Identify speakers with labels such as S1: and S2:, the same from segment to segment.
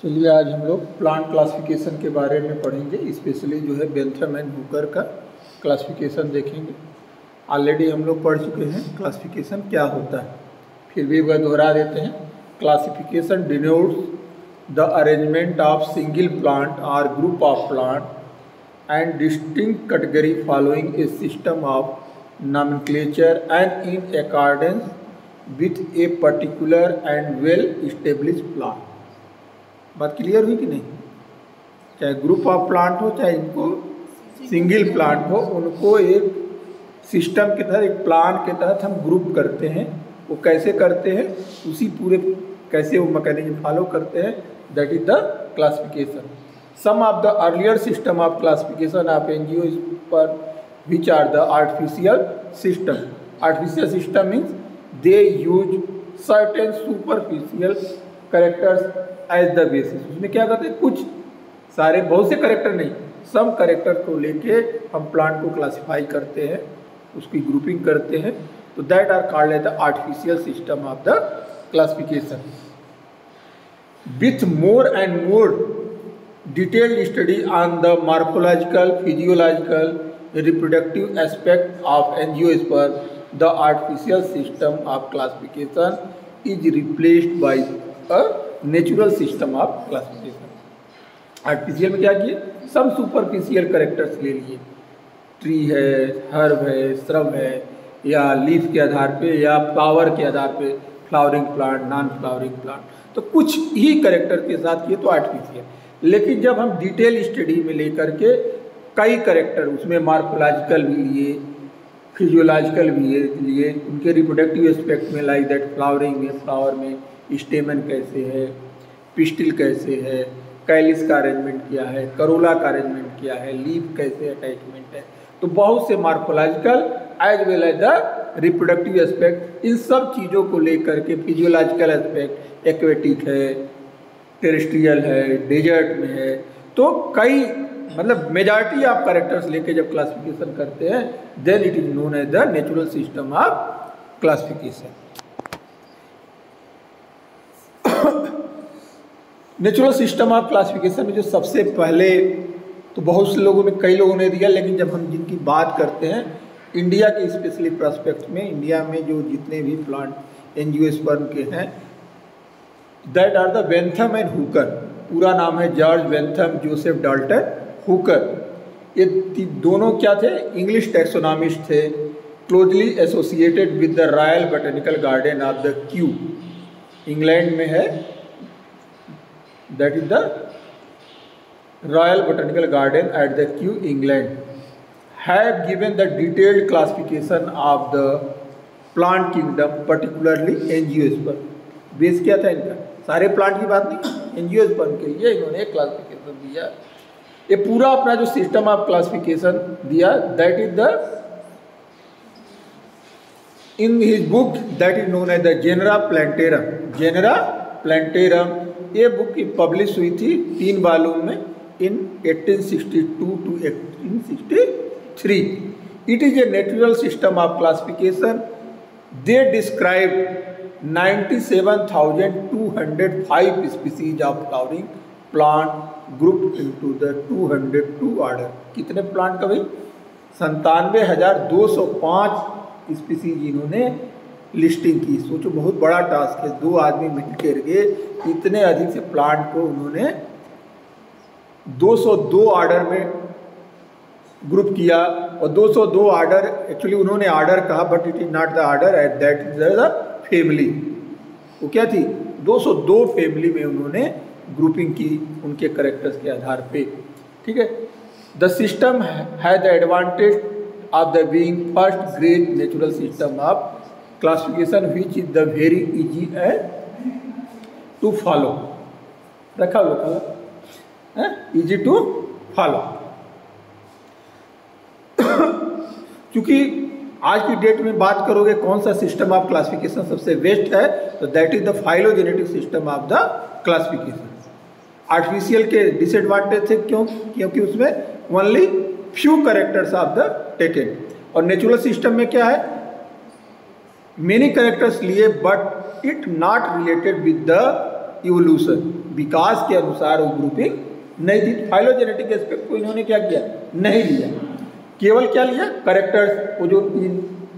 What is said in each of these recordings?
S1: चलिए आज हम लोग प्लांट क्लासिफिकेशन के बारे में पढ़ेंगे, स्पेशली जो है बेंथम एंड हुकर का क्लासिफिकेशन देखेंगे। ऑलरेडी हम लोग पढ़ चुके हैं क्लासिफिकेशन क्या होता है, फिर भी वह दोहरा देते हैं। Classification denotes the arrangement of single plant और group of plant and distinct category following a system of nomenclature and in accordance with a particular and well established plant. बात क्लियर हुई कि नहीं? चाहे ग्रुप ऑफ प्लांट हो चाहे इनको single plant हो, उनको एक सिस्टम के तहत, एक प्लान के तहत हम ग्रुप करते हैं। वो कैसे करते हैं, उसी पूरे कैसे वो मैकेनिज्म फॉलो करते हैं, that is the classification. Some of the earlier system of classification of एनजीओ पर which are the artificial system. Artificial system means they use certain superficial characters as the basis. उसमें क्या करते हैं, कुछ सारे बहुत से कैरेक्टर नहीं, सम कैरेक्टर को लेके हम प्लांट को क्लासिफाई करते हैं, उसकी ग्रुपिंग करते हैं। तो that are called as the artificial system of the classification. With more and more detailed study on the morphological, physiological, reproductive aspect of angiosperm, the artificial system of classification is replaced by a natural system of classification. Artificial में क्या किए, सब superficial characters ले लिए, tree है, herb है, shrub है, या लीफ के आधार पे या फ्लावर के आधार पे, flowering plant, non flowering plant, तो कुछ ही कैरेक्टर के साथ किए तो आर्टिफिशियल। लेकिन जब हम डिटेल स्टडी में लेकर के कई कैरेक्टर, उसमें मार्फोलॉजिकल भी लिए, फिजियोलॉजिकल भी लिए, उनके रिप्रोडक्टिव एस्पेक्ट में, लाइक दैट फ्लावरिंग में, फ्लावर में स्टेमन कैसे है, पिस्टिल कैसे है, कैलिस का अरेंजमेंट क्या है, करोला का अरेंजमेंट क्या है, लीफ कैसे अटैचमेंट है, तो बहुत से morphological as well as the reproductive aspect, इन सब चीज़ों को लेकर के फिजियोलॉजिकल एस्पेक्ट, एक्वेटिक है, टेरेस्ट्रियल है, डेजर्ट में है, तो कई मतलब मेजॉरिटी ऑफ कैरेक्टर्स लेके जब क्लासिफिकेशन करते हैं, then it is known as the natural system of classification. Natural system of classification में जो सबसे पहले, तो बहुत से लोगों ने, कई लोगों ने दिया, लेकिन जब हम जिनकी बात करते हैं इंडिया के स्पेशली प्रोस्पेक्ट में, इंडिया में जो जितने भी प्लांट एंजियोस्पर्म के हैं, that are the Bentham and Hooker. पूरा नाम है George Bentham Joseph Dalton Hooker. ये दोनों क्या थे, इंग्लिश टैक्सोनॉमिस्ट थे, closely associated with the royal botanical garden of the Kew, England में है, that is the royal botanical garden at the Kew, England, have given the detailed classification of the plant kingdom, particularly angiosperm. Base क्या था इनका, सारे plant की बात नहीं, angiosperm के लिए इन्होंने एक क्लासिफिकेशन दिया। ये पूरा अपना जो सिस्टम ऑफ क्लासिफिकेशन दिया, that is the in his book that is known as the Genera Plantarum. Genera Plantarum, ये बुक पब्लिश हुई थी 3 वॉल्यूम में in 1862 to 1863। It is a natural system of classification. They describe 97,205 species of flowering plant group into the 202 order. कितने plant का भाई, 97,205 species इन्होंने listing की। सोचो बहुत बड़ा टास्क है, 2 आदमी मिलकर के इतने अधिक से प्लांट को उन्होंने 202 ऑर्डर में ग्रुप किया। और 202 ऑर्डर, एक्चुअली उन्होंने ऑर्डर कहा, but it is not the order, at that is the family. वो क्या थी, 202 फैमिली में उन्होंने ग्रुपिंग की उनके कैरेक्टर्स के आधार पे। ठीक है। The system has the advantage of the being first great natural system of classification which is the very easy and to follow. रखा हुआ इजी टू फॉलो। क्योंकि आज की डेट में बात करोगे कौन सा सिस्टम ऑफ क्लासिफिकेशन सबसे बेस्ट है, तो that is the phylogenetic system of the classification. Artificial के डिसएडवांटेज थे, क्यों? क्योंकि उसमें only few characters of the taken. और नेचुरल सिस्टम में क्या है, मेनी कैरेक्टर्स लिए, but it not related with the evolution. विकास के अनुसार वो ग्रुपिंग नहीं थी। फाइलोजेनेटिक एस्पेक्ट को इन्होंने क्या किया, नहीं लिया, केवल क्या लिया, कैरेक्टर्स, वो जो 3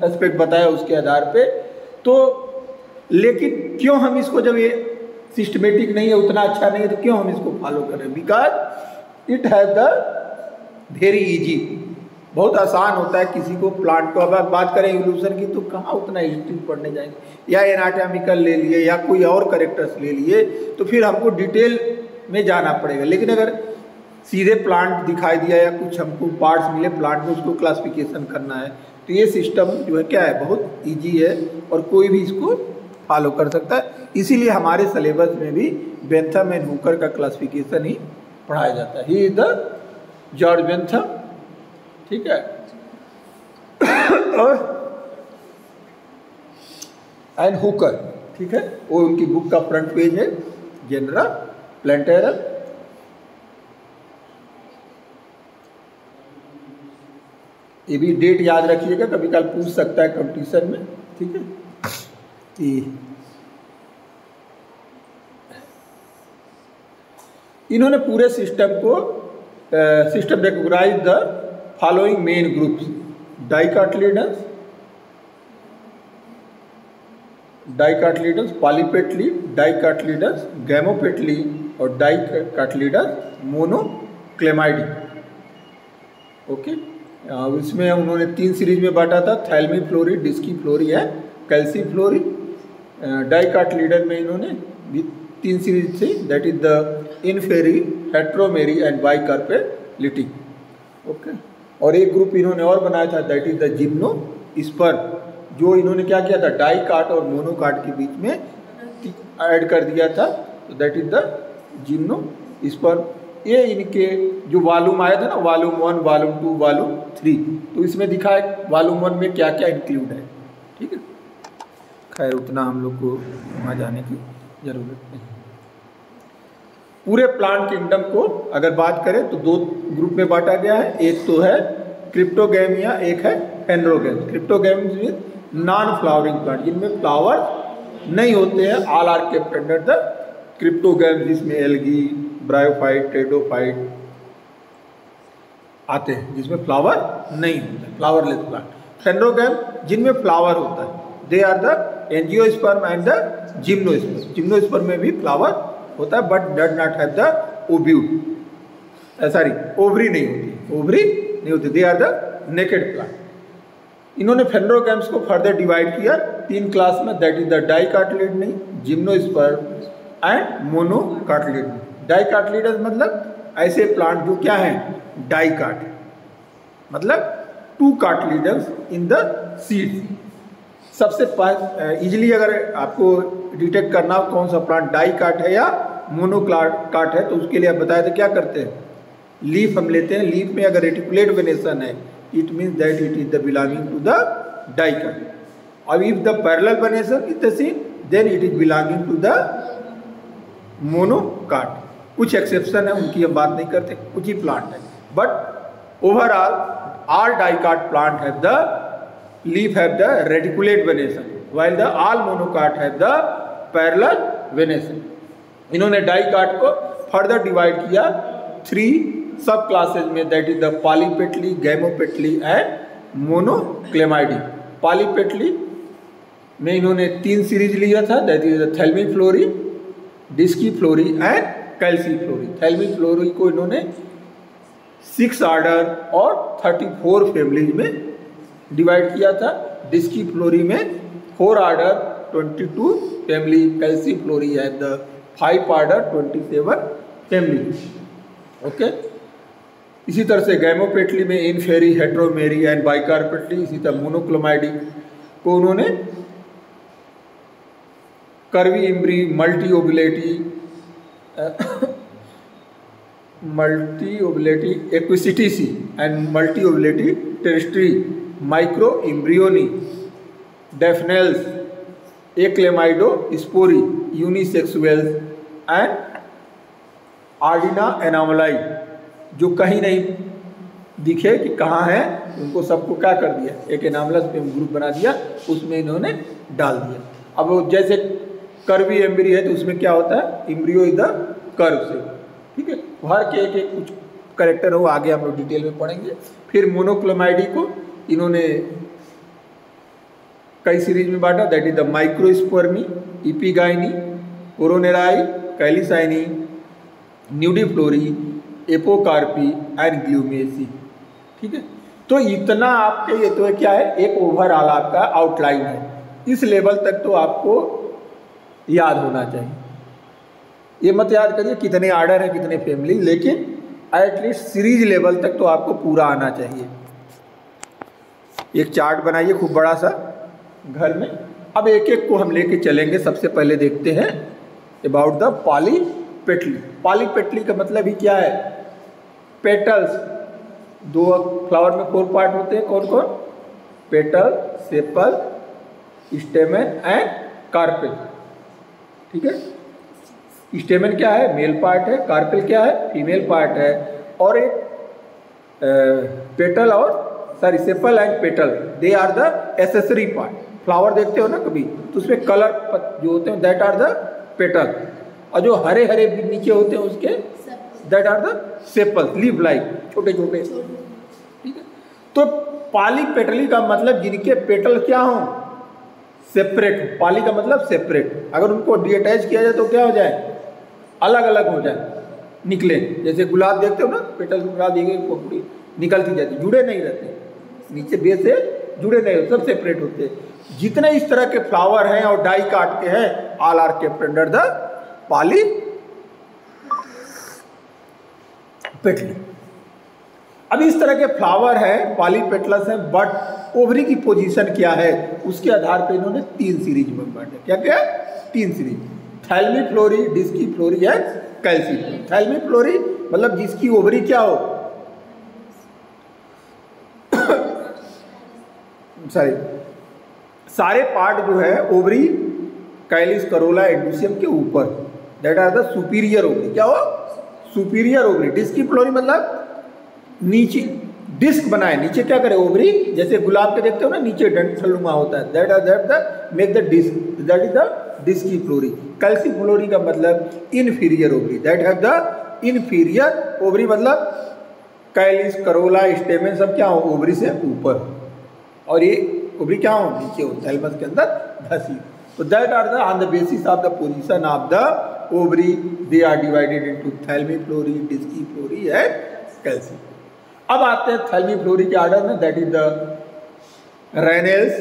S1: एस्पेक्ट बताया उसके आधार पे। तो लेकिन क्यों हम इसको, जब ये सिस्टमेटिक नहीं है, उतना अच्छा नहीं है, तो क्यों हम इसको फॉलो कर रहे हैं? Because it has the very easy, बहुत आसान होता है किसी को प्लांट को। अब आप बात करें इवोल्यूशन की तो कहाँ उतना हिस्ट्री पढ़ने जाएंगे, या एनाटॉमिकल ले लिए या कोई और कैरेक्टर्स ले लिए, तो फिर हमको डिटेल में जाना पड़ेगा। लेकिन अगर सीधे प्लांट दिखाई दिया या कुछ हमको पार्ट्स मिले प्लांट में, उसको क्लासिफिकेशन करना है, तो ये सिस्टम जो है क्या है, बहुत ईजी है और कोई भी इसको फॉलो कर सकता है। इसीलिए हमारे सिलेबस में भी बेंथम एंड हुकर का क्लासिफिकेशन ही पढ़ाया जाता है। He is the George Bentham, ठीक है, एंड हुकर, ठीक है, वो उनकी बुक का फ्रंट पेज है, जेनरा प्लांटेरम। ये भी डेट याद रखिएगा, कभी कल पूछ सकता है कंपटीशन में, ठीक है। इन्होंने पूरे सिस्टम को, system recognise the following main groups: dicotyledons, polypetalae, dicotyledons, gamopetalae और डाइकार्टिलिडन्स मोनोक्लेमाइडी। ओके, इसमें उन्होंने 3 सीरीज में बांटा था, thalamiflorae, disciflorae and calyciflorae. Dicotyledon में इन्होंने भी 3 सीरीज थी, that is the inferae, heteromerae and bicarpellatae. Okay, और एक ग्रुप इन्होंने और बनाया था, दैट इज द जिम्नोस्पर्म, जो इन्होंने क्या किया था, डाइकार्ट और मोनोकार्ट के बीच में ऐड कर दिया था, तो दैट इज द जिम्नोस्पर्म। ये इनके जो वॉल्यूम आया था ना, वॉल्यूम 1, वॉल्यूम 2, वॉल्यूम 3, तो इसमें दिखा है वॉल्यूम 1 में क्या क्या इंक्लूड है, ठीक है। खैर उतना हम लोग को वहाँ जाने की जरूरत नहीं। पूरे प्लांट किंगडम को अगर बात करें तो 2 ग्रुप में बांटा गया है, एक तो है क्रिप्टोगैमिया, एक है phanerogams. Cryptogams mean non flowering plant, जिनमें फ्लावर नहीं होते हैं, all are kept under the cryptogams, जिसमें एल्गी, ब्रायोफाइट, टेडोफाइट आते हैं, जिसमें फ्लावर नहीं होता, फ्लावरलेस प्लांट। फेनरोगैम जिनमें फ्लावर होता है, they are the angiosperm and the gymnosperm. Gymnosperm में भी फ्लावर होता है but does not have the ovule, sorry ovary नहीं होती, ओवरी नहीं होती, they are the naked plant. इन्होंने फेनरोगैम्स को फर्दर डिवाइड किया 3 क्लास में, that is the dicotyledonae, gymnosperm and monocotyledonae. Dicotyledons मतलब ऐसे प्लांट जो क्या हैं, डाइकार्ट, मतलब 2 कार्टिलिडन्स इन द सीड। सबसे इजीली अगर आपको डिटेक्ट करना हो कौन सा प्लांट डाइकार्ट है या मोनोकार्ट है, तो उसके लिए आप बताए थे क्या करते हैं, लीफ हम लेते हैं, लीफ में अगर रेटिकुलेट वेनेशन है, it means that it is the belonging to the dicot. और if the parallel venation is the seed, then it is belonging to the monocot. कुछ एक्सेप्शन है, उनकी हम बात नहीं करते, कुछ ही प्लांट है, but overall all dicot plant have the leaf have the reticulate venation, while the all monocot have the parallel venation. इन्होंने डाइकार्ट को फर्दर डिवाइड किया 3 सब क्लासेज में, that is the polypetalae, gamopetalae and monochlamydeae. Polypetalae में इन्होंने 3 series लिया था, that is the thalamiflorae, disciflorae and calyciflorae. Thalamiflorae को इन्होंने 6 ऑर्डर और 34 फैमिलीज में डिवाइड किया था। डिस्की फ्लोरी में 4 ऑर्डर 22 फैमिली, कैल्सी फ्लोरी है द 5 ऑर्डर 27 फैमिली। ओके, इसी तरह से गैमोपेटली में इनफेरी, हेट्रोमेरी एंड बाइकार्पेटली। इसी तरह मोनोक्लोमाइडी को उन्होंने curvembryae, multiovulatae aquaticae and multiovulatae terrestres, microembryeae, daphnales, achlamydosporeae, unisexuales and ordines anomali, जो कहीं नहीं दिखे कि कहाँ है, उनको सबको क्या कर दिया, एक एनामलस पे ग्रुप बना दिया, उसमें इन्होंने डाल दिया। अब जैसे कर्वी एम्ब्री है तो उसमें क्या होता है, इम्ब्रियो इज द कर्व से, ठीक है। हर के एक कुछ कैरेक्टर हो, आगे हम लोग डिटेल में पढ़ेंगे। फिर मोनोक्लोमाइडी को इन्होंने कई सीरीज में बांटा, that is the microspermae, epigynae, coronarieae, calycinae, nudiflorae, apocarpae and glumaceae, ठीक है। तो इतना आपके ये तो क्या है, एक ओवरऑल आपका आउटलाइन है। इस लेवल तक तो आपको याद होना चाहिए। ये मत याद करिए कितने आर्डर है कितने फैमिली, लेकिन एटलीस्ट सीरीज लेवल तक तो आपको पूरा आना चाहिए। एक चार्ट बनाइए खूब बड़ा सा घर में। अब एक एक को हम लेके चलेंगे। सबसे पहले देखते हैं अबाउट द पॉलीपेटली। पॉलीपेटली का मतलब ही क्या है, पेटल्स। दो फ्लावर में 4 पार्ट होते हैं, कौन कौन, petal, sepal, stamen and carpel, ठीक है। स्टेमेन क्या है, मेल पार्ट है, कार्पेल क्या है, फीमेल पार्ट है, और एक पेटल और sorry sepal and petal, they are the accessory part. Flower देखते हो ना कभी, तो उसमें कलर जो होते हैं दैट आर द पेटल, और जो हरे हरे नीचे होते हैं उसके that are the sepal, leaf like, छोटे छोटे, ठीक है। तो पॉलीपेटली का मतलब जिनके पेटल क्या हो, सेपरेट। पॉली का मतलब सेपरेट, अगर उनको डीअटैच किया जाए तो क्या हो जाए, अलग अलग हो जाए, निकले। जैसे गुलाब देखते हो ना, पेटल गुलाब दी गई पोपड़ी निकलती जाती, जुड़े नहीं रहते, नीचे बेस से जुड़े नहीं होते, सब सेपरेट होते। जितने इस तरह के फ्लावर हैं और डाई काट के हैं, all are kept under the polypetalae. अब इस तरह के फ्लावर हैं, पॉलीपेटलस हैं, बट ओवरी की पोजीशन क्या है उसके आधार पर इन्होंने 3 सीरीज में बांटे। क्या क्या, 3 सीरीज, थैल्मीफ्लोरी, डिस्कीफ्लोरी एंड कैल्सीफ्लोरी। थैल्मीफ्लोरी मतलब जिसकी ओवरी क्या हो, सॉरी सारे पार्ट जो है ओवरी, कैलिस, करोला, एंडोसियम के ऊपर, that are the superior ovary. क्या हो, सुपीरियर ओवरी। डिस्कीफ्लोरी मतलब नीचे डिस्क बनाए, नीचे क्या करे, ओवरी, जैसे गुलाब के देखते हो ना नीचे डंठलनुमा होता है, that are the make the disc, that is the disciflorae. Calyciflorae का मतलब inferior ovary, that have the inferior ovary, मतलब कैलिस, करोला, स्टेमेन सब क्या हो, ओवरी से ऊपर, और ये ओवरी क्या हो, नीचे हो, थैलमस के अंदर धसी। तो that are the on the basis of the position of the ovary they are divided into thalamiflorae, disciflorae and calyciflorae. अब आते हैं थैल्मीफ्लोरी के ऑर्डर में, that is the ranales,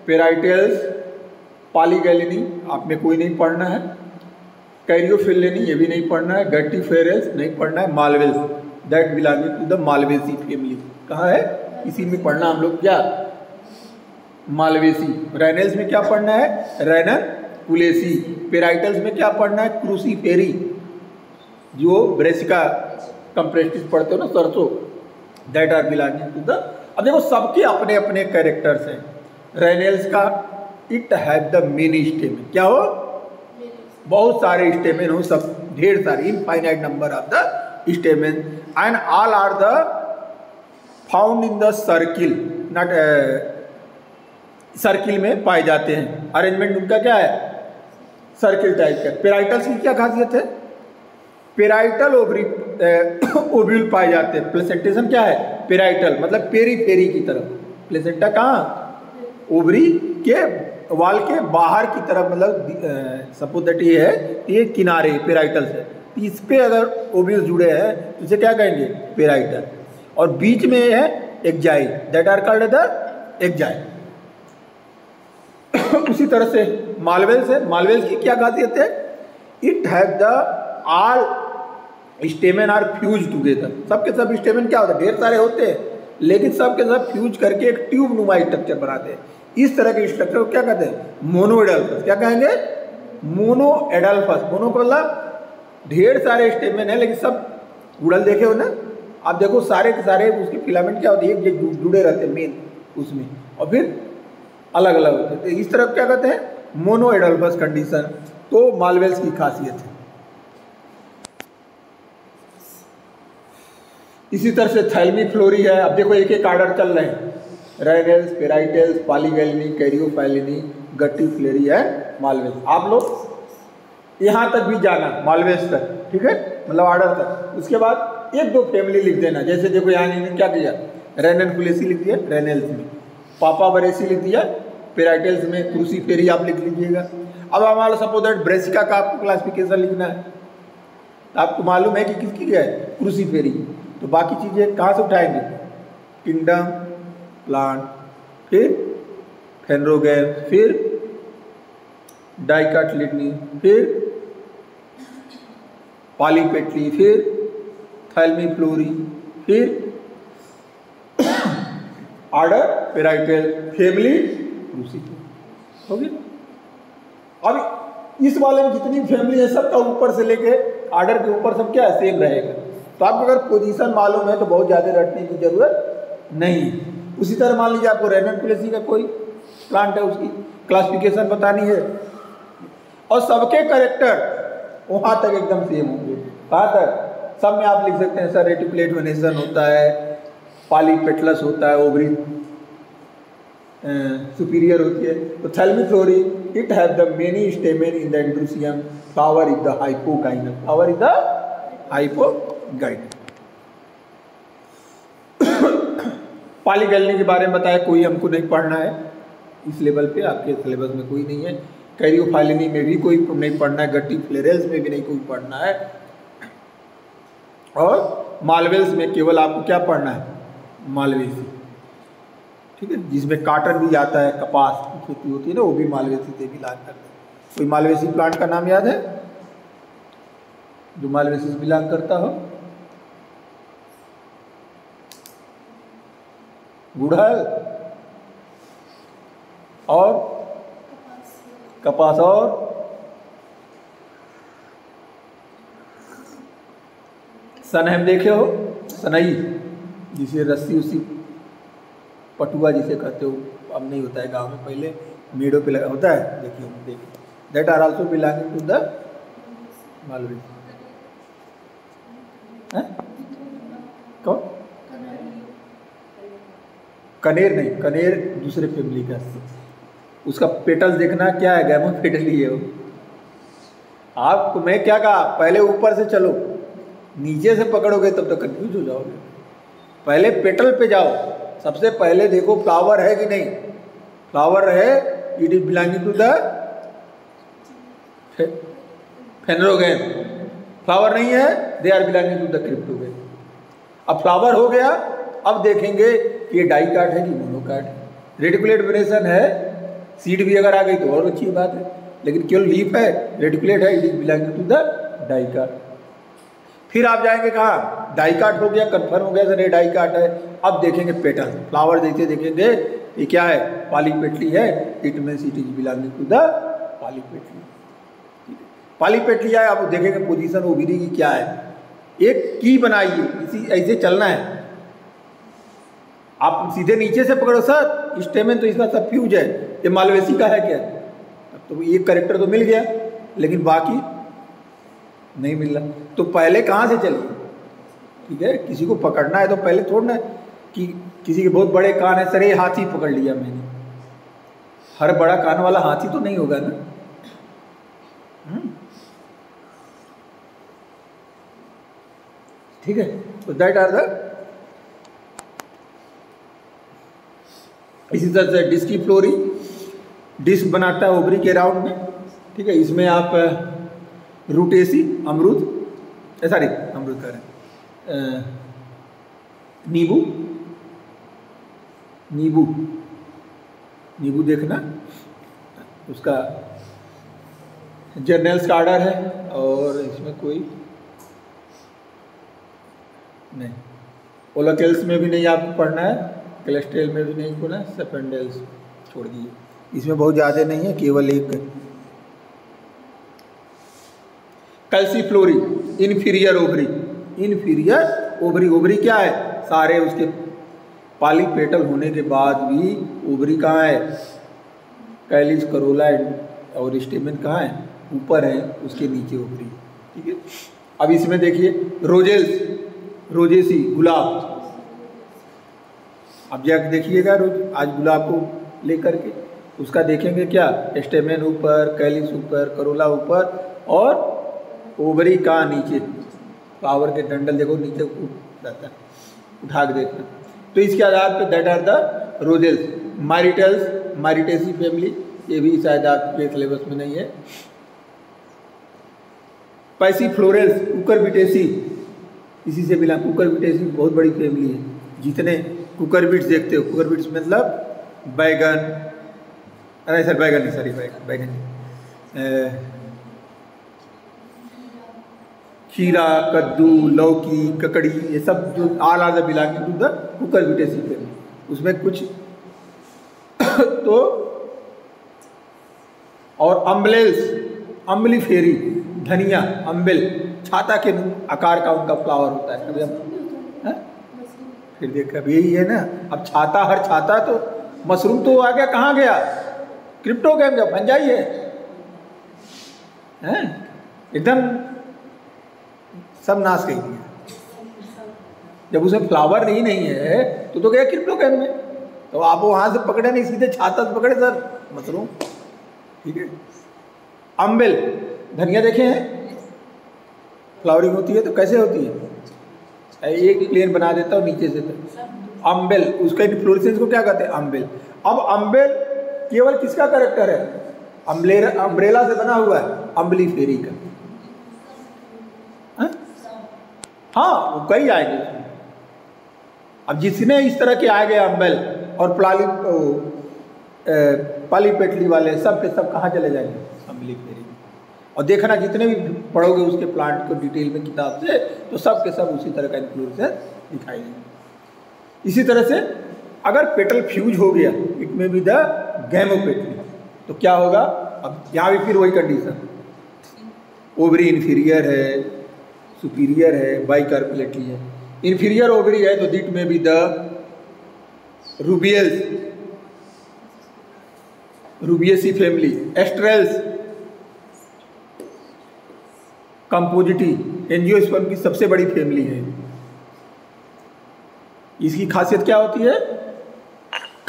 S1: parietales, polygalineae, आप में कोई नहीं पढ़ना है, कैरियोफिलेनी ये भी नहीं पढ़ना है, गट्टीफेरेल्स नहीं पढ़ना है, malvales that belonging to the malvaceae family. कहाँ है, इसी में पढ़ना हम लोग, क्या, मालवेसी। रेनेल्स में क्या पढ़ना है, रेनर कुलेसी। पेराइटल्स में क्या पढ़ना है, क्रूसीफेरी, जो ब्रेसिका कंप्रेस्टिस पढ़ते हो ना, सरसों, that are belonging to the. अब देखो सबके अपने अपने कैरेक्टर्स हैं। रेनेल्स का it have the many stamen, क्या हो, बहुत सारे स्टेमेन हो, सब ढेर सारे, infinite number of the stamen, and all are the found in the circle, not circle में पाए जाते हैं। अरेंजमेंट उनका क्या है, सर्किल टाइप का। पेराइटल्स की क्या खासियत है, पेराइटल ओव्यूल पाए जाते हैं। प्लेसेंटेशन क्या है, पेराइटल मतलब पेरीफेरी की तरफ, प्लेसेंटा कहाँ, ओवरी के वाल के बाहर की तरफ, मतलब सपोज दैट ये है, ये किनारे पेराइटल से, इस पे अगर ओव्यूल जुड़े हैं तो इसे क्या कहेंगे, पेराइटल, और बीच में है एक्जाइल, दैट आर कॉल्ड द एक्जाइल। उसी तरह से मालवेल्स है। मालवेल्स की क्या खासियत है, it have the all stamen are fuse together. सबके सब स्टेमेन क्या होता है, ढेर सारे होते हैं, लेकिन सबके सब फ्यूज करके एक ट्यूब नुमा स्ट्रक्चर बनाते हैं। इस तरह के स्ट्रक्चर को क्या कहते हैं, मोनोएडल्फस। क्या कहेंगे, मोनोएडल्फस। मोनो मतलब ढेर सारे स्टेमेन है, लेकिन सब गुड़ल देखे हो ना आप, देखो सारे के सारे उसके फिलामेंट क्या होते हैं, एक जुड़े रहते हैं मेन उसमें, और फिर अलग अलग होते हैं। तो इस तरफ क्या कहते हैं, मोनोएडल्फस कंडीशन। तो मालवेल्स की खासियत है। इसी तरह से थैल्मीफ्लोरी है। अब देखो एक एक आर्डर चल रहे हैं, रेनेल्स, पेराइटल्स, पॉलीगैलिनी, कैरियोफिलेनी, गट्टीफ्लोरी है, मालवेल्स। आप लोग यहाँ तक भी जाना, मालवेल्स तक, ठीक है, मतलब ऑर्डर तक। उसके बाद एक दो फैमिली लिख देना, जैसे देखो यहाँ इन्होंने क्या किया, रेननकुलेसी लिख दिया, रेनेल्स में, पापावरेसी लिख दिया, पेराइटल्स में क्रूसीफेरी आप लिख लीजिएगा। अब हमारा सपोज दैट ब्रेसिका का आपको क्लासिफिकेशन लिखना है, तो आपको मालूम है कि किसकी क्या है, क्रूसीफेरी। तो बाकी चीज़ें कहाँ से उठाएंगे, किंगडम, प्लांट, फिर फेनरोगैम, फिर डाइकोटिलेडनी, फिर पॉलीपेटली, फिर थैल्मीफ्लोरी, फिर ऑर्डर पेराइटल, फैमिली क्रूसीफेरी। हो गया। अब इस वाले में जितनी फैमिली है सबका ऊपर से लेके ऑर्डर के ऊपर सब क्या है, सेम रहेगा। तो आपको अगर पोजीशन मालूम है तो बहुत ज़्यादा रटने की जरूरत नहीं। उसी तरह मान लीजिए आपको रेननकुलेसी का कोई प्लांट है, उसकी क्लासिफिकेशन बतानी है, और सबके कैरेक्टर वहाँ तक एकदम सेम होंगे। कहाँ तक, सब में आप लिख सकते हैं सर रेटिकुलेट वेनेसन होता है, पॉलीपेटलस होता है, ओवरी सुपीरियर होती है। तो thalamiflorae it have the many stamen in the androecium, flower is the hypogynal, flower is the hypogynal. Polygalineae के बारे में बताया, कोई हमको नहीं पढ़ना है इस लेवल पे, आपके सिलेबस में कोई नहीं है। कैरियोफाइलिनी में भी कोई नहीं पढ़ना है, गट्टी फ्लेरेल्स में भी नहीं कोई पढ़ना है, और मालवेल्स में केवल आपको क्या पढ़ना है, मालवेसी, ठीक है, जिसमें काटन भी आता है, कपास की खेती होती है ना, वो भी मालवेसी से बिलोंग करता है। कोई मालवेसी प्लांट का नाम याद है जो मालवेसी से बिलोंग करता हो? गुड़हल और कपास और सनहम देखे हो, सनई, जिसे रस्सी उसी पटुआ जिसे कहते हो, अब नहीं होता है गांव में, पहले मेड़ों पे लगा होता है, देखिए that are also belonging to the Malvaceae. कौन? कनेर नहीं, कनेर दूसरे फैमिली का, उसका पेटल्स देखना क्या है, गैमो पेटली है वो। आपको मैं क्या कहा, पहले ऊपर से चलो, नीचे से पकड़ोगे तब तक कंफ्यूज हो जाओगे। पहले पेटल पे जाओ, सबसे पहले देखो फ्लावर है कि नहीं, फ्लावर है it is belonging to the phanerogam, flower नहीं है they are belonging to the cryptogam. अब फ्लावर हो गया, अब देखेंगे कि ये डाइकाट है कि मोनोकाट है। रेटिकुलेट वेनेसन है, सीड भी अगर आ गई तो और अच्छी बात है, लेकिन केवल लीफ है, रेटिकुलेट है, it is belonging to the dicot. फिर आप जाएंगे कहाँ, डाइकाट हो गया, कन्फर्म हो गया सर ये डाइकाट है। अब देखेंगे पेटल, फ्लावर देखते देखेंगे ये क्या है, पॉलीपेटली है, it means it is belonging to the polypetalae. Polypetalae है, आप देखेंगे पोजीशन ओवरी की क्या है, एक की बनाइए, इसी ऐसे चलना है। आप सीधे नीचे से पकड़ो सर, स्टेमेन तो इसका सब फ्यूज है, ये मालवेसी का है क्या, तो एक कैरेक्टर तो मिल गया, लेकिन बाकी नहीं मिल रहा। तो पहले कहाँ से चलिए, ठीक है, किसी को पकड़ना है तो पहले थोड़ा कि किसी के बहुत बड़े कान है, सर ये हाथी पकड़ लिया मैंने, हर बड़ा कान वाला हाथी तो नहीं होगा ना। ठीक है, तो दैट आर द, इसी तरह से डिस्की फ्लोरी डिस्क बनाता है ओवरी के राउंड में, ठीक है। इसमें आप रूटेसी, अमरूद, सॉरी अमरूद करें, नींबू, नींबू, नींबू देखना, उसका जर्नल्स का ऑर्डर है, और इसमें कोई नहीं, ओलाकेल्स में भी नहीं आपको पढ़ना है, कैलेस्ट्रेल में भी नहीं पढ़ना है, सेपेंडेल्स छोड़ दीजिए, इसमें बहुत ज़्यादा नहीं है, केवल एक। Calyciflorae, inferior ovary, inferior ovary, ovary क्या है, सारे उसके पॉलीपेटल होने के बाद भी ओवरी कहाँ है, कैलिस, करोला और स्टेमेन कहाँ है, ऊपर है, उसके नीचे ओवरी, ठीक है। अब इसमें देखिए रोजेल्स, रोजेसी, गुलाब, अब जाकर देखिएगा रोज, आज गुलाब को लेकर के उसका देखेंगे क्या, स्टेमेन ऊपर, कैलिस ऊपर, करोला ऊपर और ओवरी का नीचे, फ्लावर के डंडल देखो नीचे उठ जाता है, उठा के देखना। तो इसके आधार पे दैट आर द रोजेल्स। मारिटल्स, मारिटेसी फैमिली, ये भी शायद आपके सिलेबस में नहीं है। पैसीफ्लोरेल्स, कुकरबिटेसी, इसी से मिला। कुकरबिटेसी बहुत बड़ी फैमिली है। जितने कुकरबिट्स देखते हो, कुकरबिट्स मतलब बैगन, अरे सर बैगन नहीं, सॉरी बैगन नहीं, खीरा, कद्दू, लौकी, ककड़ी, ये सब जो all are the belonging to the Cucurbitaceae family. उसमें कुछ तो और अम्बलेल्स, अम्बली फेरी, धनिया, अम्बेल, छाता के आकार का उनका फ्लावर होता है। कभी हम फिर देख, अब यही है ना। अब छाता, हर छाता तो मशरूम तो आ गया, कहाँ गया? क्रिप्टोगैम गया, फंजाई है एकदम सब नाश कर दिया। जब उसमें फ्लावर ही नहीं है तो गया क्रिप्टोगैम में। तो आप वहाँ से पकड़े नहीं, सीधे छाता से पकड़े सर मशरूम। ठीक है। अम्बेल, धनिया देखे हैं, फ्लावरिंग होती है तो कैसे होती है? एक प्लेन बना देता हूँ नीचे से। तो अम्बेल, उसका इन्फ्लोरेसेंस को क्या कहते हैं? अम्बेल। अब अम्बेल केवल किसका कैरेक्टर है? अम्ब्रेला से बना हुआ है, अम्बली फेरी का। हाँ, वो कई आएंगे। अब जिसने इस तरह के आ गए अम्बेल और पालीपेटली वाले, सब के सब कहाँ चले जाएंगे? अम्बली फेरी। और देखना जितने भी पढ़ोगे उसके प्लांट को डिटेल में किताब से, तो सब के सब उसी तरह का इन्फ्लोरेसेंस दिखाई देगा। इसी तरह से अगर पेटल फ्यूज हो गया, इट में बी द गैमोपेटली, तो क्या होगा? अब यहाँ भी फिर वही कंडीशन, ओवरी इन्फीरियर है, सुपीरियर है, बाइकार्पेलेटली है। इन्फीरियर ओवरी है तो that may be the rubiales, rubiaceae family. Asterales, compositae, angiosperm की सबसे बड़ी फैमिली है। इसकी खासियत क्या होती है?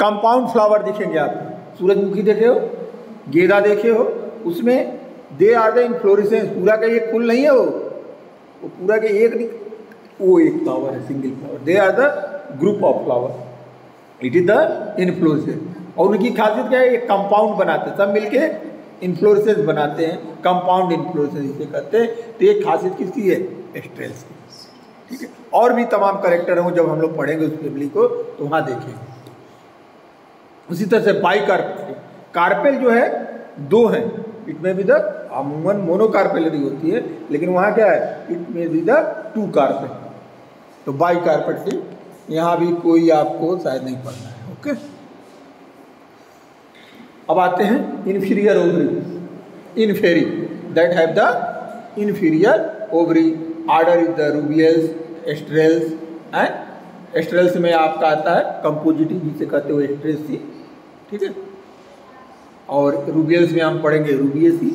S1: कंपाउंड फ्लावर दिखेंगे आपको। सूरजमुखी देखे हो, गेंदा देखे हो, उसमें दे आर द इन्फ्लोरेसेंस, पूरा का एक फूल नहीं है वो पूरा के एक नहीं, वो एक फ्लावर है, single flower. They are the group of flower, it is the inflorescence. और उनकी खासियत क्या है? एक कंपाउंड बनाते हैं, सब मिलके इन्फ्लोरेसेंस बनाते हैं, कंपाउंड इन्फ्लोरेसेंस इसे कहते हैं। तो ये खासियत किसकी है? एस्ट्रेल्स की। ठीक है। और भी तमाम कैरेक्टर हैं, जब हम लोग पढ़ेंगे उस फैमिली को तो वहाँ देखेंगे। उसी तरह से बाइकार्पेल, कार्पेल जो है दो हैं, इट में भी द अमूमन मोनोकार्पेलरी होती है, लेकिन वहाँ क्या है? इट में भी द टू कार्पेल। तो बाइकार्पेलरी यहाँ भी कोई आपको शायद नहीं पढ़ना है। ओके। अब आते हैं inferior ovary, inferae, that have the inferior ovary. Order is the rubiales, asterales and asterales में आपका आता है कंपोजिटी, जिसे कहते हो एस्ट्रेसी। ठीक है। और रूबियल्स में हम पढ़ेंगे रूबियसी,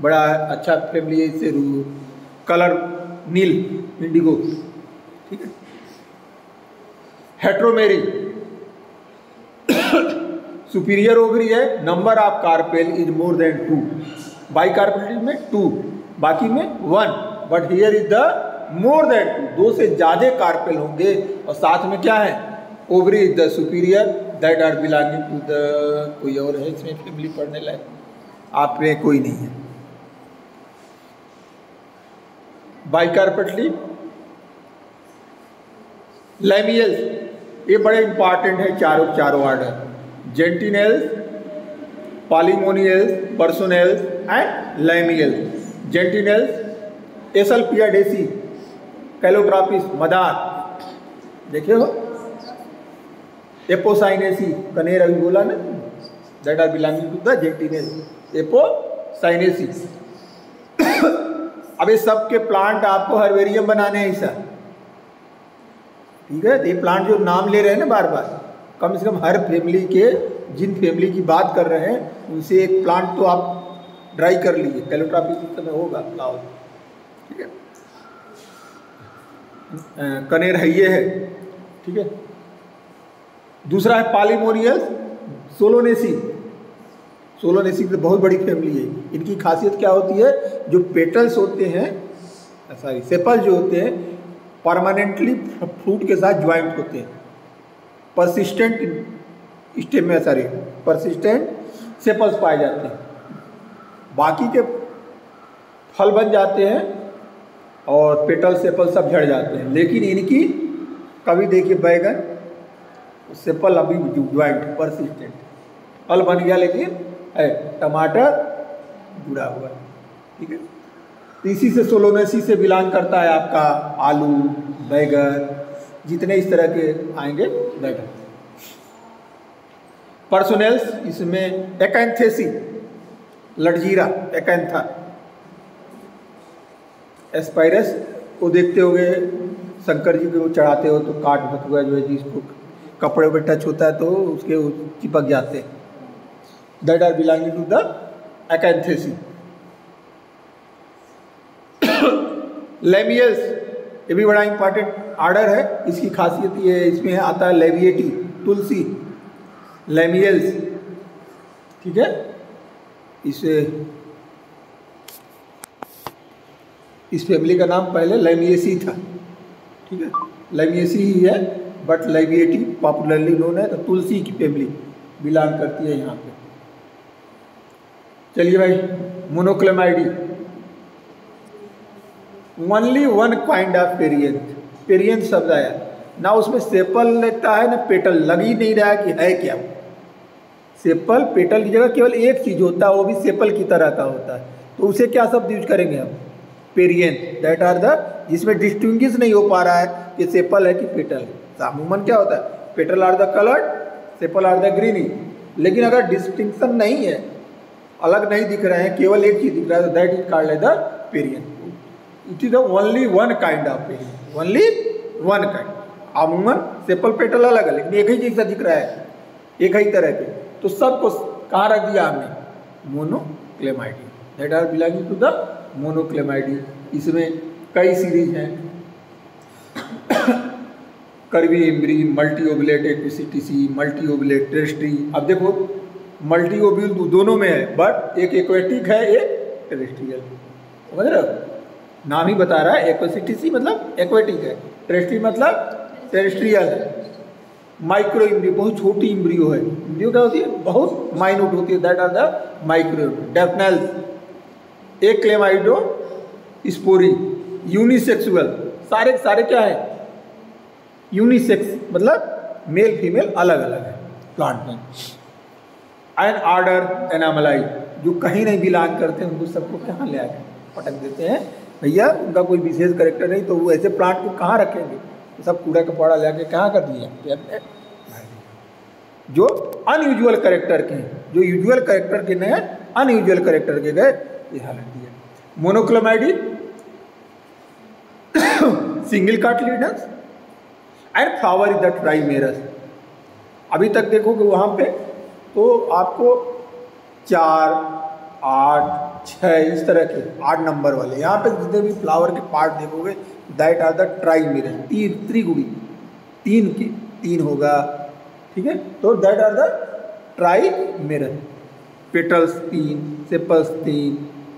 S1: बड़ा अच्छा फैमिली है, इससे कलर नील, इंडिगो। ठीक है। हेट्रोमेरी, सुपीरियर ओवरी है, number of carpel is more than 2। बाइकार्पेल में 2, बाकी में 1, but here is the more than 2, 2 से ज़्यादा कार्पेल होंगे। और साथ में क्या है? Ovary is the superior, that are belonging to the, कोई और है इसमें फैमिली पढ़ने लायक? आप में कोई नहीं है। बाइकार्पेटली, लैमियल्स, ये बड़े इंपॉर्टेंट है, चारों order, gentianales, polemoniales, personales and lamiales. Gentianales asclepiadaceae, calotropis, मदार देखे हो, एपोसाइनेसी, कनेर अभी बोला ना, that are belonging to the gentianales, apocynaceae. अब ये सब के प्लांट आपको हर्बेरियम बनाने हैं ऐसा। ठीक है। ये प्लांट जो नाम ले रहे हैं ना बार बार, कम से कम हर फैमिली के, जिन फैमिली की बात कर रहे हैं उनसे एक प्लांट तो आप ड्राई कर लीजिए। कैलोट्रापिस इस समय होगा फ्लावर। ठीक है। कनेर है, ये है। ठीक है। दूसरा है पॉलीमोनियल्स, सोलोनेसी। सोलोनेसी की बहुत बड़ी फैमिली है। इनकी खासियत क्या होती है? जो पेटल्स होते हैं सॉरी सेपल जो होते हैं परमानेंटली फ्रूट के साथ ज्वाइंट होते हैं, परसिस्टेंट स्टेम में सॉरी परसिस्टेंट सेपल्स पाए जाते हैं। बाकी के फल बन जाते हैं और पेटल सेपल सब झड़ जाते हैं, लेकिन इनकी कभी देखिए बैगन सेपल अभी ज्वाइंट परसिस्टेंट, फल बन गया लेकिन है टमाटर जुड़ा हुआ है, ठीक है। तो इसी से सोलोनेसी से बिलोंग करता है आपका आलू, बैगन, जितने इस तरह के आएंगे बैगन। पर्सोनेल्स इसमें एकैंथेसी, लटजीरा एकैंथा, एस्पायरस को देखते होगे शंकर जी को चढ़ाते हो तो काट भतुआ जो है जिसको कपड़े पे टच होता है तो उसके चिपक जाते हैं, that are belonging to the acanthaceae. Lamiales ये भी बड़ा इंपॉर्टेंट आर्डर है, इसकी खासियत ये है इसमें आता है लेविएटी, तुलसी, लेमियल्स, ठीक है। इस फैमिली का नाम पहले लेमिएसी था, ठीक है, लेमिएसी ही है बट लेविएटी पॉपुलरली नोन है, तो तुलसी की फैमिली बिलोंग करती है यहाँ पे। चलिए भाई, monochlamydeae, only one kind of perianth, perianth शब्द आया ना, उसमें सेपल लगता है ना पेटल, लग ही नहीं रहा है कि है क्या। सेपल पेटल की जगह केवल एक चीज होता है, वो भी सेपल की तरह का होता है, तो उसे क्या शब्द यूज करेंगे हम, पेरियंथ, दैट आर द, जिसमें डिस्टिंग्विश नहीं हो पा रहा है कि सेपल है कि पेटल है। अमूमन क्या होता है, petal are the coloured, sepal are the greeny, लेकिन अगर डिस्टिंक्शन नहीं है, अलग नहीं दिख रहे हैं, केवल एक चीज दिख रहा है, तो that is called as the perianth. It is the only one kind of perianth, only one kind. अमूमन सेपल पेटल अलग है लेकिन एक ही चीज सा दिख रहा है, एक ही तरह के, तो सबको कहाँ रख दिया हमने, monochlamydeae, that are belonging to the monochlamydeae. इसमें कई सीरीज हैं, curvembryae, multiovulatae aquaticae, multiovulatae terrestres. अब देखो मल्टी ओब्यूल दोनों में है, बट एक एक्वेटिक है एक टेरेस्ट्रियल, समझ रहे हो, नाम ही बता रहा है, एक्विसिटिसी मतलब एक्वेटिक है, टेरेस्ट्री मतलब टेरेस्ट्रियल है। माइक्रो इम्ब्री बहुत छोटी इम्ब्रियो है, इम्ब्रियो क्या होती है, बहुत माइन्यूट होती है, दैट आर द माइक्रो। डेफनेल्स, एक क्लेमाइडो स्पोरी, यूनिसेक्सुअल, सारे सारे क्या है, यूनिसेक्स मतलब मेल फीमेल अलग अलग है प्लांट में। एन ऑर्डर एनामलाई, जो कहीं नहीं बिलोंग करते उनको सबको कहाँ ले आके पटक देते हैं, भैया उनका कोई विशेष करेक्टर नहीं, तो वो ऐसे प्लांट को कहाँ रखेंगे, तो सब कूड़ा कपड़ा ले आके कहाँ कर दिया, जो अनयूजुअल करेक्टर के हैं, जो यूजुअल करेक्टर के नहीं अनयूजुअल करेक्टर के गए, ये हालत दिया। Monochlamydeae single cotyledons and flower is the trimerous. अभी तक देखोगे वहाँ पे तो आपको 4, 8, 6 इस तरह के 8 नंबर वाले, यहाँ पे जितने भी फ्लावर के पार्ट देखोगे दैट आर द ट्राइमेरस, त्रिगुणी, 3 होगा, ठीक है, तो that are the trimerous. Petals 3, sepals 3,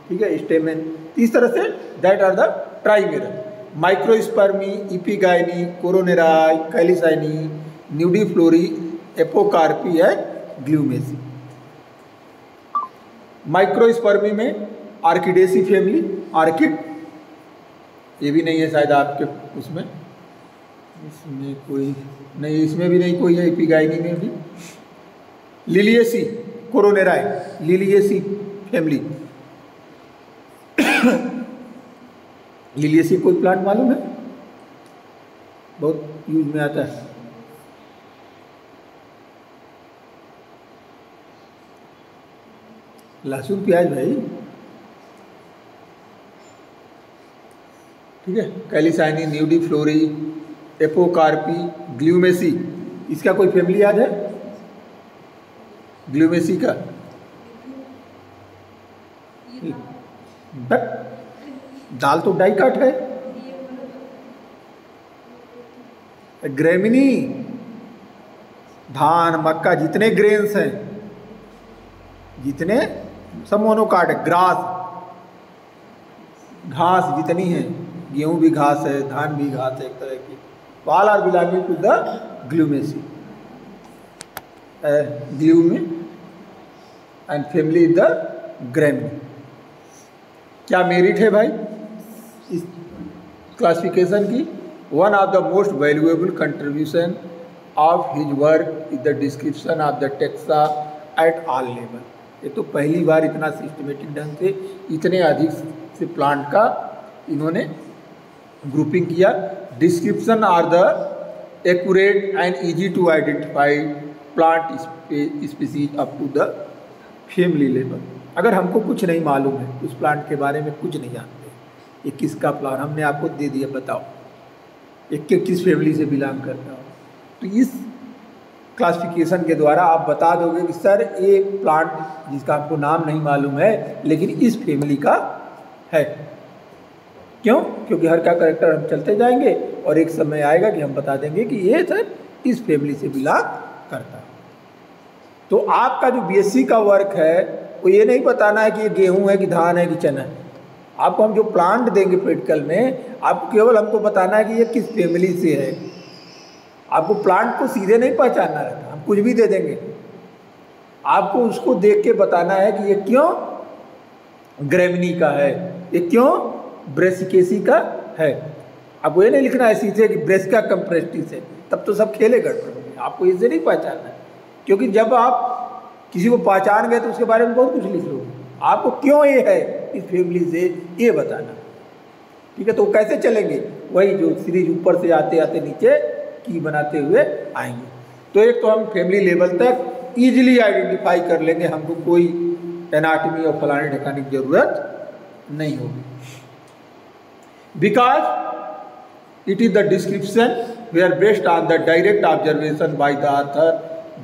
S1: ठीक है, स्टेमेन, इस तरह से that are the trimerous. Microspermae, epigynae, coronarieae, calycinae, nudiflorae, apocarpae and glumaceae. Microspermae में आर्किडेसी फैमिली, आर्किड, ये भी नहीं है शायद आपके उसमें, इसमें कोई नहीं, इसमें भी नहीं कोई है, इपिगाइनी में भी। Liliaceae, coronarieae, liliaceae family. Liliaceae कोई प्लांट मालूम है, बहुत यूज में आता है, लहसुन प्याज भाई, ठीक है। कैलिसाइनी, न्यूडीफ्लोरी, एपोकार्पी, ग्लूमेसी, इसका कोई फैमिली याद है, ग्लूमेसी का, दाल तो डाइकाट है। ग्रेमिनी, धान मक्का जितने ग्रेन्स हैं, जितने सब मोनोकाट है। ग्रास, घास जितनी है गेहूँ भी घास है, धान भी घास है एक तरह की। All are belonging to the glumaceae, glume and family is the gramineae. क्या मेरिट है भाई इस क्लासिफिकेशन की? One of the most valuable contribution of his work is the description of the taxa at all level. ये तो पहली बार इतना systematic ढंग से इतने अधिक से प्लांट का इन्होंने ग्रुपिंग किया। Description are the accurate and easy to identify plant species up to the family level. अगर हमको कुछ नहीं मालूम है, उस प्लांट के बारे में कुछ नहीं जानते, ये किसका प्लांट हमने आपको दे दिया, बताओ ये किस फैमिली से बिलोंग करता हो, तो इस क्लासिफिकेशन के द्वारा आप बता दोगे कि सर ये प्लांट जिसका आपको नाम नहीं मालूम है लेकिन इस फैमिली का है। क्यों? क्योंकि हर का करेक्टर हम चलते जाएंगे और एक समय आएगा कि हम बता देंगे कि ये सर इस फैमिली से बिलोंग करता है। तो आपका जो बीएससी का वर्क है वो ये नहीं बताना है कि ये गेहूं है कि धान है कि चना है। आपको हम जो प्लांट देंगे प्रैक्टिकल में, आपको केवल हमको बताना है कि ये किस फैमिली से है। आपको प्लांट को सीधे नहीं पहचानना रहता, हम कुछ भी दे देंगे, आपको उसको देख के बताना है कि ये क्यों ग्रेमिनी का है, ये क्यों ब्रेसिकेसी का है। आपको ये नहीं लिखना है सीधे कि ब्रेसिका कंप्रेस्टिस है, तब तो सब खेले गड़बड़ होंगे। आपको इससे नहीं पहचानना है, क्योंकि जब आप किसी को पहचान गए तो उसके बारे में बहुत कुछ लिख लोगे। आपको क्यों ये है इस फैमिली से ये बताना, ठीक है। तो कैसे चलेंगे? वही जो सीरीज ऊपर से आते आते नीचे की बनाते हुए आएंगे। तो एक तो हम फैमिली लेवल तक इजीली आइडेंटिफाई कर लेंगे, हमको कोई एनाटॉमी और फलाने ढकाने की जरूरत नहीं होगी। Because it is the description where based on the direct observation by the author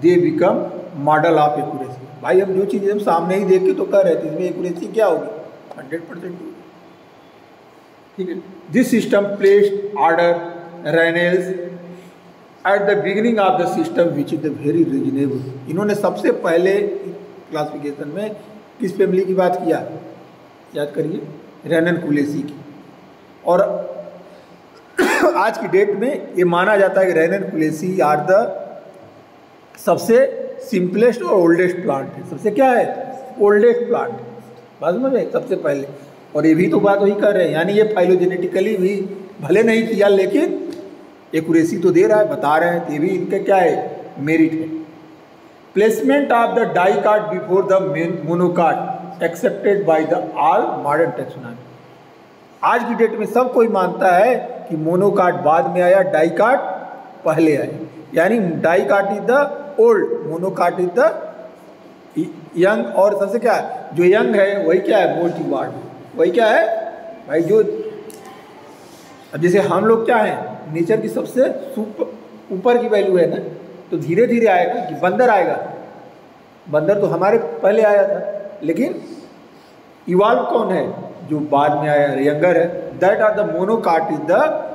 S1: they become model of accuracy. भाई हम जो चीज़ें हम सामने ही देख के तो कर रहे थे, इसमें एक्यूरेसी क्या होगी? 100% होगी, ठीक है। This system placed order रेनेल्स at the beginning of the system which is the very reasonable. इन्होंने सबसे पहले क्लासिफिकेशन में किस फैमिली की बात किया? याद करिए, रेननकुलेसी की। और आज की डेट में ये माना जाता है कि रेननकुलेसी आर द सबसे सिंपलेस्ट और ओल्डेस्ट प्लांट है। सबसे क्या है? ओल्डेस्ट प्लांट, बात में सबसे पहले। और ये भी तो बात वही कर रहे हैं, यानी ये फाइलोजेनेटिकली भी भले नहीं किया लेकिन एक्यूरेसी तो दे रहा है, बता रहे हैं, तो ये भी इनका क्या है? मेरिट है। Placement of the dicot before the monocot accepted by the all modern taxonomy. आज की डेट में सब कोई मानता है कि मोनोकाट बाद में आया, डाइकाट पहले आया। यानी dicot is the old, monocot is the young. और सबसे क्या है? जो यंग है वही क्या है? मोल्टीवार्ड, वही क्या है भाई? जो अब जैसे हम लोग क्या है, नेचर की सबसे ऊपर की वैल्यू है ना, तो धीरे धीरे आएगा कि बंदर आएगा। बंदर तो हमारे पहले आया था, लेकिन इवॉल्व कौन है? जो बाद में आया, यंगर है। That are the monocot is the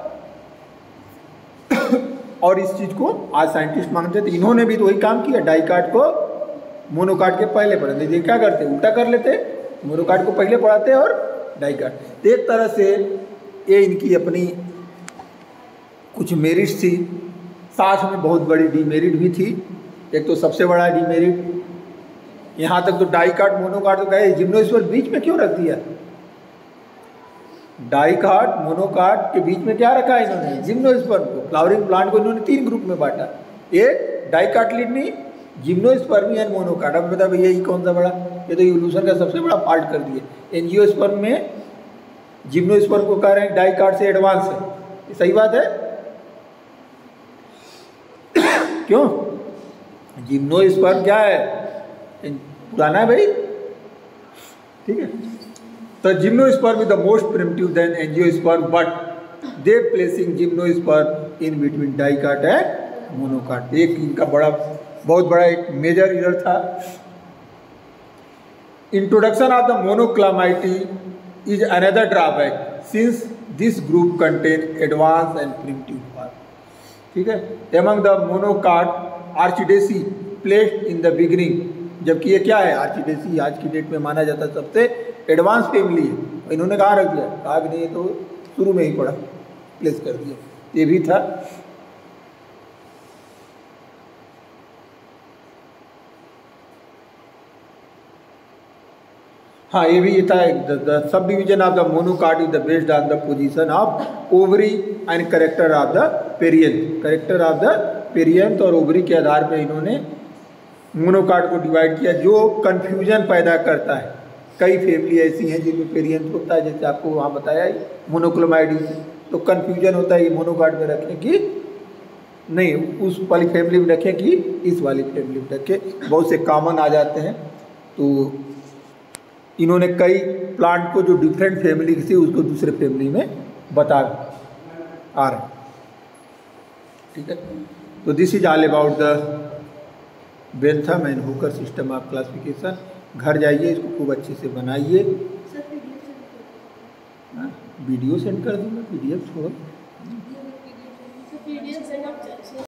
S1: और इस चीज को आज साइंटिस्ट मानते थे। इन्होंने भी तो वही काम किया, डाइकाट को मोनोकाट के पहले पढ़ाते थे। क्या करते? उल्टा कर लेते, मोनोकाट को पहले पढ़ाते और डाइकाट। तो एक तरह से ये इनकी अपनी कुछ मेरिट्स थी, साथ में बहुत बड़ी डीमेरिट भी थी। एक तो सबसे बड़ा डीमेरिट, यहाँ तक तो डाइकाट मोनोकाट तो कहे, जिम्नोस्पर्म बीच में क्यों रख दिया? डाइकाट मोनोकाट के बीच में क्या रखा है इन्होंने? जिम्नोस्पर्म को। फ्लावरिंग प्लांट को इन्होंने 3 ग्रुप में बांटा, एक डाइकाटलिडनी, जिम्नोस्पर्मी एंड मोनोकाट। अब बता भैया ये कौन सा बड़ा? ये तो इवोल्यूशन का सबसे बड़ा पार्ट कर दिए। एंजियोस्पर्म में जिम्नोस्पर्म को कह रहे हैं डाइकाट से एडवांस है, ये सही बात है? क्यों? जिम्नोस्पर्म क्या है? पुराना है भाई, ठीक है। तो gymnosperm is the most primitive than angiosperm, but they placing gymnosperm in between dicot and monocot. एक इनका बहुत बड़ा एक मेजर एरर था। Introduction of the monochlamydeae is another drawback since this group contain advance and primitive form, ठीक है। Among the monocot orchidaceae placed in the beginning, जबकि ये क्या है? आर्चिडेसी आज की डेट में माना जाता है सबसे एडवांस फैमिली है। इन्होंने कहाँ रख दिया? कहा कि नहीं, ये तो शुरू में ही पढ़ा, प्लेस कर दिया। ये भी था। हाँ, ये भी ये था, the sub division of the monocot is the based on the position of ovary and character of the perianth. Character of the perianth और ओवरी के आधार पर इन्होंने मोनोकाट को डिवाइड किया, जो कन्फ्यूजन पैदा करता है। कई फैमिली ऐसी हैं जिनमें पेरियंथ होता है, जैसे आपको वहाँ बताया ही मोनोक्लोमाइडीज, तो कन्फ्यूजन होता है ये मोनोकाट में रखें कि नहीं, उस वाली फैमिली में रखें कि इस वाली फैमिली में रखें, बहुत से कॉमन आ जाते हैं। तो इन्होंने कई प्लांट को जो डिफरेंट फैमिली से उसको दूसरे फैमिली में बता आ रहे हैं। ठीक है, तो this is all about the Bentham and Hooker system of classification. घर जाइए, इसको खूब अच्छे से बनाइए। वीडियो सेंड कर दूँगा, PDF छोड़ो।